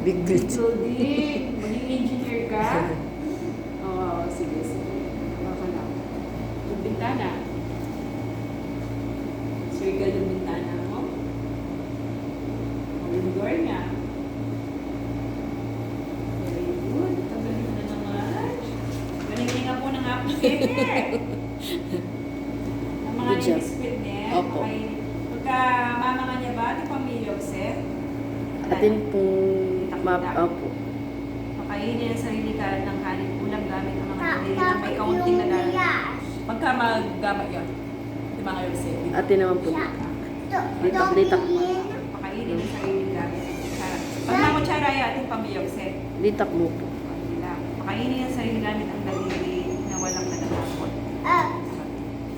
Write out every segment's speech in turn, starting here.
Big glitch. Loading. Maging engineer ka? Oo, sige, sige. Tama ka lang. Yung bintana. Circle yung bintana mo. O yung door niya. Very good. Tagaling na naman. Galing nga po ng aking hair. Ang mga Good job. ni-biscuit niya. Opo. Okay. Pagka mama nga niya ba, di pa may yokse? Atin pong map po. Pakainin ang sarili ka ng kanin ulam gamit ang mga daliri na may kaunting nagalang. Pagka maggamit yun, di ba ngayon say? Atin naman po. Litak-litak. Pakainin ang sarili gamit ang kutsara. Pag na kutsara ay ating pamiyokse. Litak mo po. Pakainin ang sarili gamit ang daliri na walang natatapot.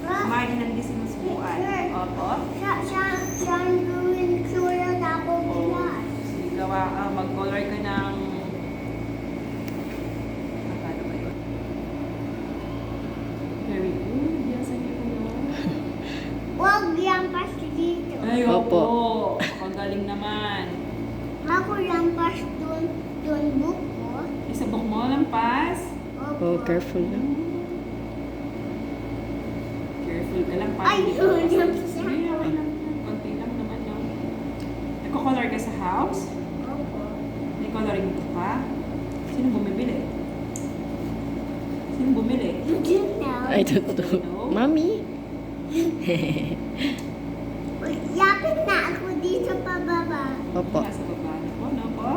Kumain ng disinusubuan. Opo. Sige, gawa, mag-color ka ng paano ba yun? Very good. Biyasan niyo ko yun. Huwag lampas dito. Ay, Opo. opo. Pagaling naman. Ako lampas dun buko. Isabok mo, lampas. Oh, careful lang. Careful ka lang. Ay, hindi ka yun, basta- yun. Sige, okay lang. Konti lang naman yun. Nagko-color ka sa house? Opo. May coloring book ka? Sino bumibili? Sino bumili? You didn't know. I don't know. Mami? Yapit na ako dito pababa. Opo. Nasa baba na po, no po?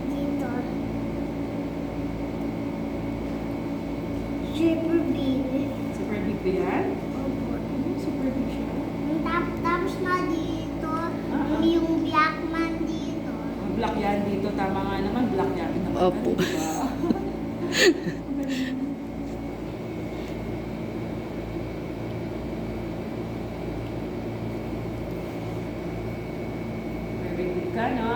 Dito. Super big. Super big ba yan? Opo. Super big siya. Tapos na dito, yung black man dito. Ang black yan dito, tama nga naman, black yan. Naman Opo. ka, diba? Very good ka, no?